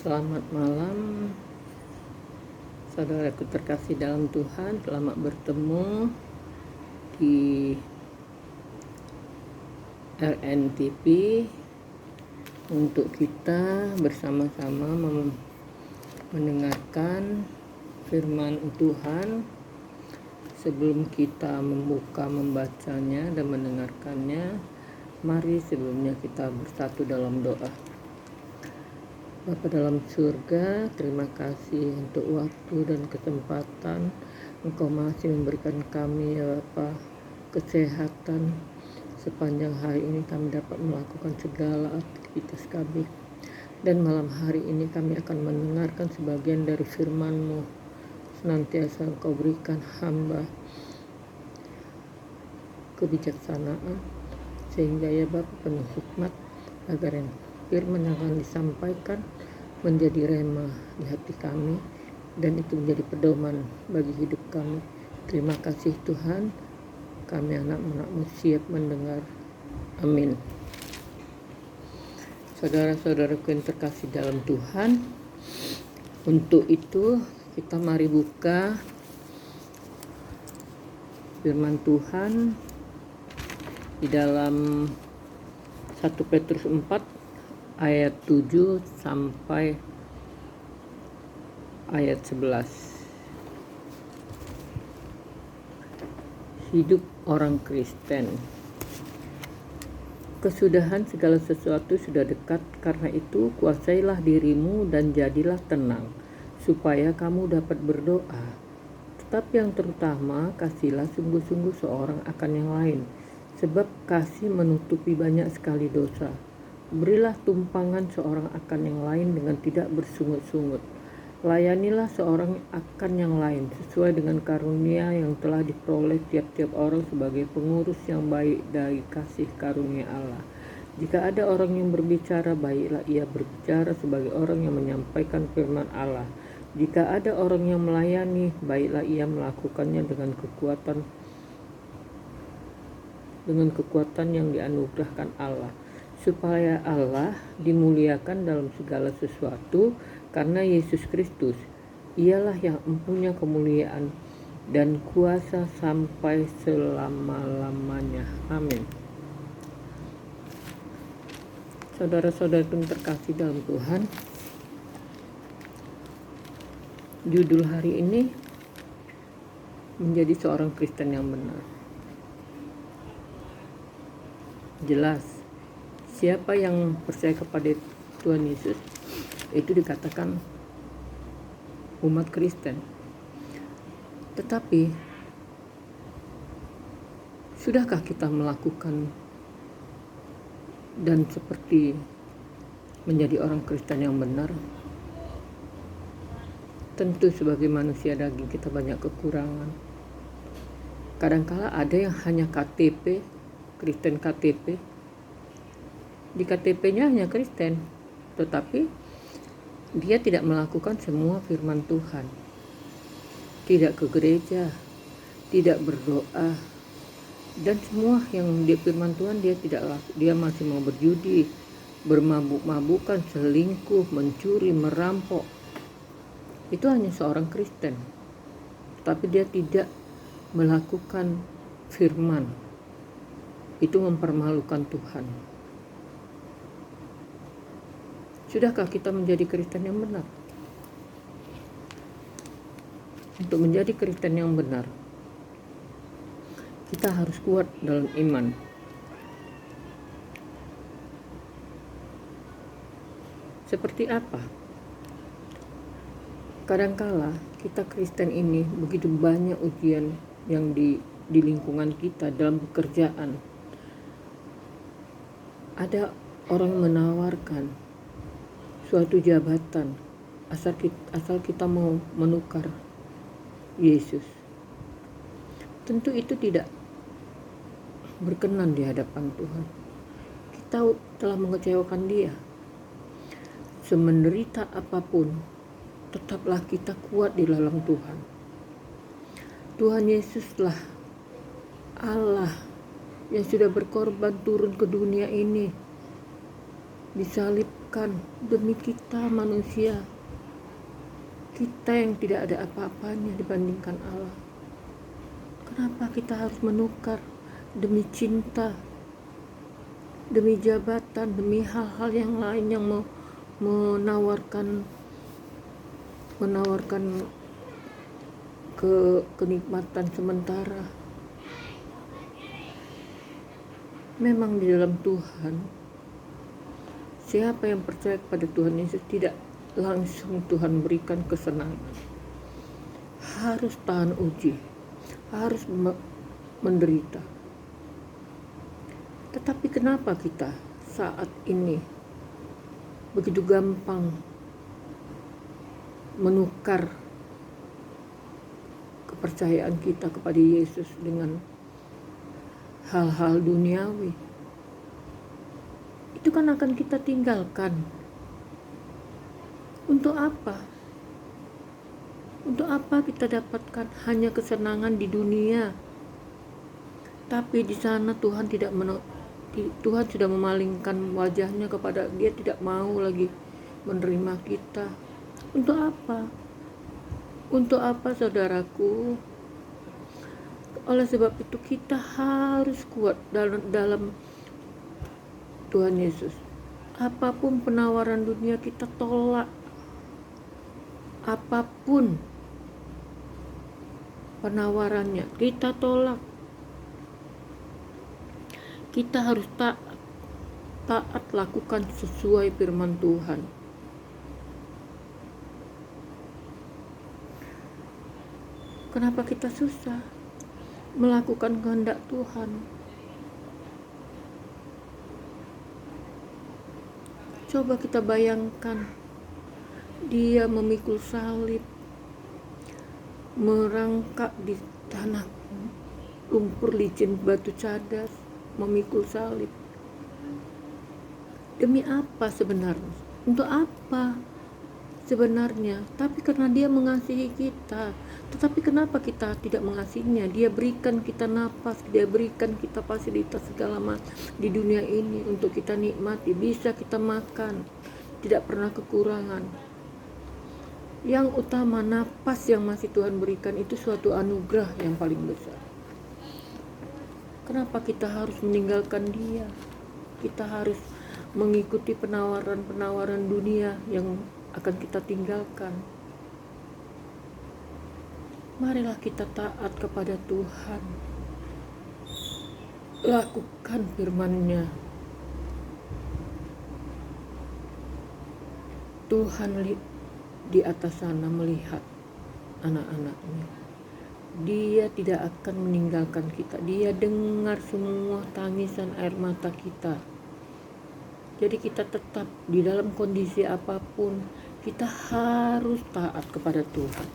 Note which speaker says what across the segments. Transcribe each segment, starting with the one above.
Speaker 1: Selamat malam, saudaraku terkasih dalam Tuhan. Selamat bertemu di RNTP untuk kita bersama-sama mendengarkan firman Tuhan. Sebelum kita membacanya dan mendengarkannya, mari sebelumnya kita bersatu dalam doa. Bapa dalam surga, terima kasih untuk waktu dan kesempatan Engkau masih memberikan kami, ya Bapa, kesehatan. Sepanjang hari ini kami dapat melakukan segala aktivitas kami. Dan malam hari ini kami akan mendengarkan sebagian dari firman-Mu. Senantiasa Engkau berikan hamba kebijaksanaan, sehingga ya Bapa penuh hikmat, agar yang firman yang akan disampaikan menjadi rema di hati kami, dan itu menjadi pedoman bagi hidup kami. Terima kasih Tuhan, kami anak-anak-Mu siap mendengar. Amin. Saudara-saudaraku yang terkasih dalam Tuhan, untuk itu kita mari buka firman Tuhan di dalam 1 Petrus 4 ayat 7 sampai ayat 11. Hidup orang Kristen. Kesudahan segala sesuatu sudah dekat, karena itu kuasailah dirimu dan jadilah tenang, supaya kamu dapat berdoa. Tetapi yang terutama, kasihlah sungguh-sungguh seorang akan yang lain, sebab kasih menutupi banyak sekali dosa. Berilah tumpangan seorang akan yang lain dengan tidak bersungut-sungut. Layanilah seorang akan yang lain sesuai dengan karunia yang telah diperoleh tiap-tiap orang sebagai pengurus yang baik dari kasih karunia Allah. Jika ada orang yang berbicara, baiklah ia berbicara sebagai orang yang menyampaikan firman Allah. Jika ada orang yang melayani, baiklah ia melakukannya dengan kekuatan yang dianugerahkan Allah, supaya Allah dimuliakan dalam segala sesuatu karena Yesus Kristus. Ialah yang mempunyai kemuliaan dan kuasa sampai selama-lamanya. Amin. Saudara-saudara yang terkasih dalam Tuhan, judul hari ini menjadi seorang Kristen yang benar. Jelas, siapa yang percaya kepada Tuhan Yesus itu dikatakan umat Kristen. Tetapi sudahkah kita melakukan dan seperti menjadi orang Kristen yang benar? Tentu sebagai manusia daging kita banyak kekurangan. Kadangkala ada yang hanya KTP, Kristen KTP. Di KTP-nya hanya Kristen, tetapi dia tidak melakukan semua firman Tuhan. Tidak ke gereja, tidak berdoa, dan semua yang dia firman Tuhan dia tidak laku. Dia masih mau berjudi, bermabuk-mabukan, selingkuh, mencuri, merampok. Itu hanya seorang Kristen, tapi dia tidak melakukan firman. Itu mempermalukan Tuhan. Sudahkah kita menjadi Kristen yang benar? Untuk menjadi Kristen yang benar, kita harus kuat dalam iman. Seperti apa? Kadangkala kita Kristen ini begitu banyak ujian yang di lingkungan kita dalam pekerjaan. Ada orang menawarkan suatu jabatan asal kita mau menukar Yesus. Tentu itu tidak berkenan di hadapan Tuhan. Kita telah mengecewakan Dia. Semenderita apapun, tetaplah kita kuat di dalam Tuhan. Tuhan Yesuslah Allah yang sudah berkorban turun ke dunia ini, disalib lakukan demi kita manusia, kita yang tidak ada apa-apanya dibandingkan Allah? Kenapa kita harus menukar demi cinta, demi jabatan, demi hal-hal yang lain yang menawarkan kenikmatan sementara? Memang di dalam Tuhan, siapa yang percaya kepada Tuhan Yesus tidak langsung Tuhan berikan kesenangan. Harus tahan uji, harus menderita. Tetapi kenapa kita saat ini begitu gampang menukar kepercayaan kita kepada Yesus dengan hal-hal duniawi? Itu kan akan kita tinggalkan. Untuk apa? Untuk apa kita dapatkan hanya kesenangan di dunia? Tapi di sana Tuhan Tuhan sudah memalingkan wajahnya kepada Dia, tidak mau lagi menerima kita. Untuk apa? Untuk apa, saudaraku? Oleh sebab itu kita harus kuat dalam Tuhan Yesus. Apapun penawaran dunia kita tolak. Apapun penawarannya kita tolak. Kita harus taat lakukan sesuai firman Tuhan. Kenapa kita susah melakukan kehendak Tuhan? Coba kita bayangkan, Dia memikul salib, merangkak di tanah lumpur licin batu cadas, memikul salib. Demi apa sebenarnya? Untuk apa sebenarnya? Tapi karena Dia mengasihi kita. Tetapi kenapa kita tidak mengasihinya? Dia berikan kita napas, Dia berikan kita fasilitas segala macam di dunia ini untuk kita nikmati. Bisa kita makan, tidak pernah kekurangan. Yang utama, napas yang masih Tuhan berikan itu suatu anugerah yang paling besar. Kenapa kita harus meninggalkan Dia? Kita harus mengikuti penawaran-penawaran dunia yang akan kita tinggalkan. Marilah kita taat kepada Tuhan. Lakukan firman-Nya. Tuhan di atas sana melihat anak-anaknya. Dia tidak akan meninggalkan kita. Dia dengar semua tangisan air mata kita. Jadi kita tetap di dalam kondisi apapun, kita harus taat kepada Tuhan.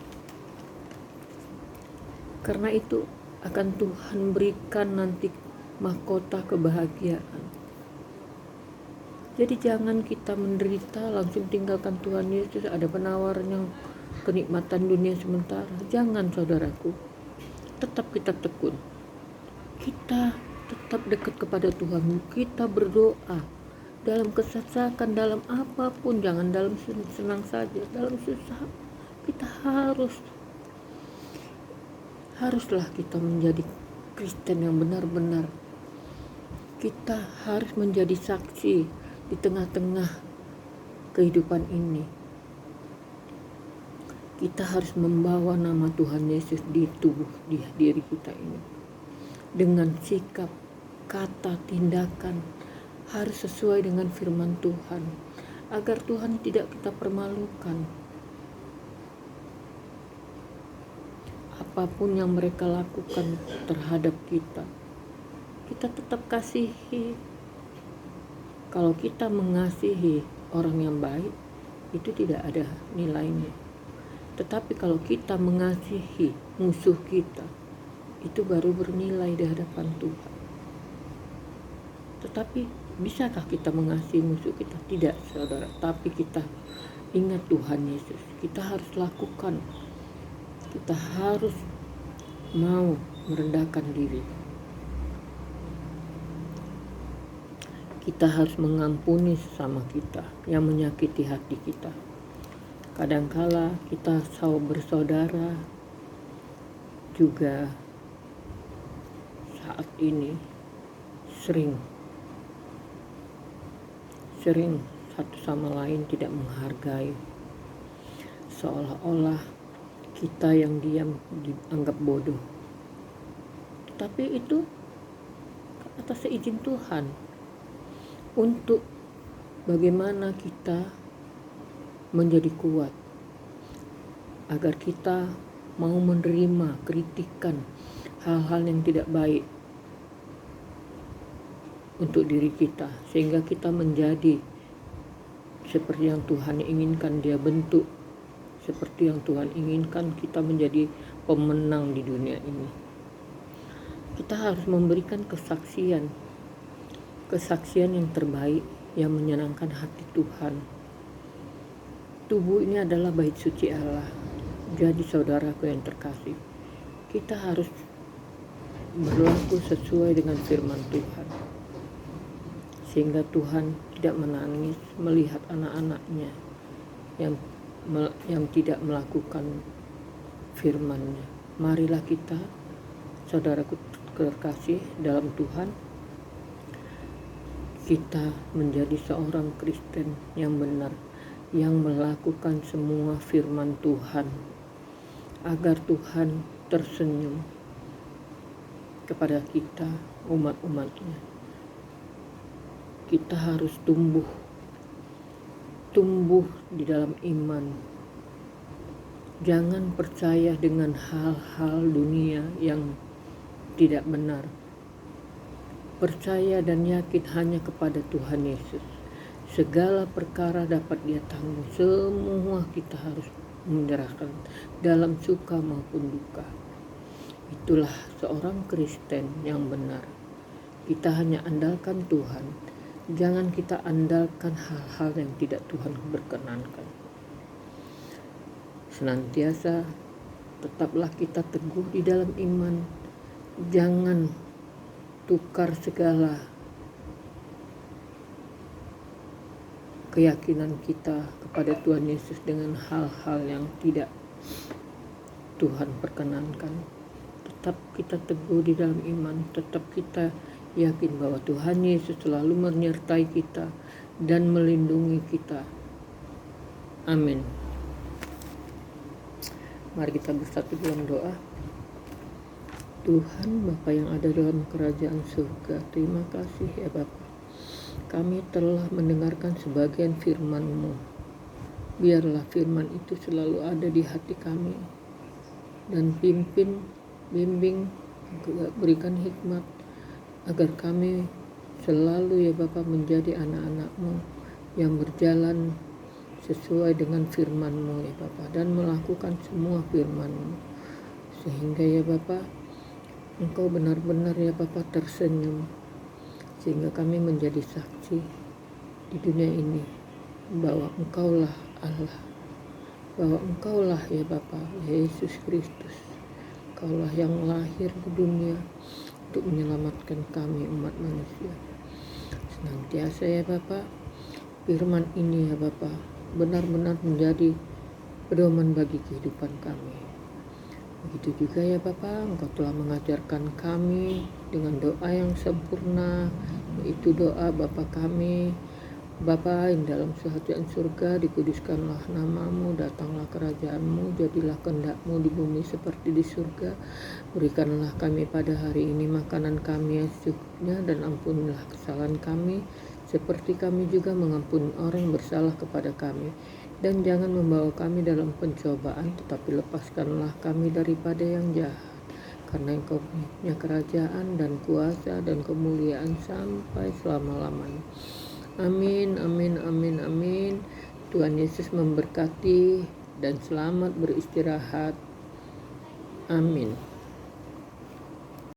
Speaker 1: Karena itu akan Tuhan berikan nanti mahkota kebahagiaan. Jadi jangan kita menderita langsung tinggalkan Tuhan Yesus. Ada penawaran yang kenikmatan dunia sementara. Jangan, saudaraku. Tetap kita tekun. Kita tetap dekat kepada Tuhan. Kita berdoa dalam kesesakan, dalam apapun. Jangan dalam senang saja, dalam susah. Kita haruslah kita menjadi Kristen yang benar-benar. Kita harus menjadi saksi di tengah-tengah kehidupan ini. Kita harus membawa nama Tuhan Yesus di tubuh di diri kita ini. Dengan sikap, kata, tindakan harus sesuai dengan firman Tuhan, agar Tuhan tidak kita permalukan. Apapun yang mereka lakukan terhadap kita, kita tetap kasihi. Kalau kita mengasihi orang yang baik, itu tidak ada nilainya. Tetapi kalau kita mengasihi musuh kita, itu baru bernilai di hadapan Tuhan. Tetapi bisakah kita mengasihi musuh kita? Tidak, saudara. Tapi kita ingat Tuhan Yesus. Kita harus lakukan. Kita harus mau merendahkan diri. kita harus mengampuni sesama kita yang menyakiti hati kita. Kadangkala kita bersaudara juga saat ini sering satu sama lain tidak menghargai, seolah-olah kita yang diam dianggap bodoh. Tapi itu atas izin Tuhan untuk bagaimana kita menjadi kuat, agar kita mau menerima kritikan hal-hal yang tidak baik untuk diri kita, sehingga kita menjadi seperti yang Tuhan inginkan Dia bentuk, seperti yang Tuhan inginkan kita menjadi pemenang di dunia ini. Kita harus memberikan kesaksian yang terbaik yang menyenangkan hati Tuhan. Tubuh ini adalah bait suci Allah. Jadi saudaraku yang terkasih, kita harus berlaku sesuai dengan firman Tuhan, sehingga Tuhan tidak menangis melihat anak-anaknya yang tidak melakukan firman-Nya. Marilah kita, saudaraku terkasih dalam Tuhan, kita menjadi seorang Kristen yang benar, yang melakukan semua firman Tuhan, agar Tuhan tersenyum kepada kita, umat-umatnya. Kita harus tumbuh di dalam iman. Jangan percaya dengan hal-hal dunia yang tidak benar. Percaya dan yakin hanya kepada Tuhan Yesus. Segala perkara dapat Dia tanggung. Semua kita harus menyerahkan dalam suka maupun duka. Itulah seorang Kristen yang benar. Kita hanya andalkan Tuhan. Jangan kita andalkan hal-hal yang tidak Tuhan berkenankan. Senantiasa tetaplah kita teguh di dalam iman. Jangan tukar segala keyakinan kita kepada Tuhan Yesus dengan hal-hal yang tidak Tuhan perkenankan. Tetap kita teguh di dalam iman, tetap kita yakin bahwa Tuhan Yesus selalu menyertai kita dan melindungi kita. Amin. Mari kita bersatu dalam doa. Tuhan Bapa yang ada dalam kerajaan surga, terima kasih ya Bapa. Kami telah mendengarkan sebagian firman-Mu. Biarlah firman itu selalu ada di hati kami. Dan bimbing, berikan hikmat, agar kami selalu ya Bapa menjadi anak-anak-Mu yang berjalan sesuai dengan firman-Mu ya Bapa, dan melakukan semua firman-Mu. Sehingga ya Bapa, Engkau benar-benar ya Bapa tersenyum, sehingga kami menjadi saksi di dunia ini bahwa Engkaulah Allah, bahwa Engkaulah ya Bapa Yesus Kristus, Engkaulah yang lahir ke dunia untuk menyelamatkan kami umat manusia. Senantiasa ya Bapa, firman ini ya Bapa benar-benar menjadi pedoman bagi kehidupan kami. Begitu juga ya Bapa, Engkau telah mengajarkan kami dengan doa yang sempurna, yaitu doa Bapa kami, Bapa yang dalam kerajaan surga, dikuduskanlah nama-Mu, datanglah kerajaan-Mu, jadilah kehendak-Mu di bumi seperti di surga. Berikanlah kami pada hari ini makanan kami yang secukupnya, dan ampunilah kesalahan kami, seperti kami juga mengampuni orang yang bersalah kepada kami. Dan jangan membawa kami dalam pencobaan, tetapi lepaskanlah kami daripada yang jahat. Karena Engkau punya kerajaan dan kuasa dan kemuliaan sampai selama-lamanya. Amin, amin, amin, amin. Tuhan Yesus memberkati dan selamat beristirahat. Amin.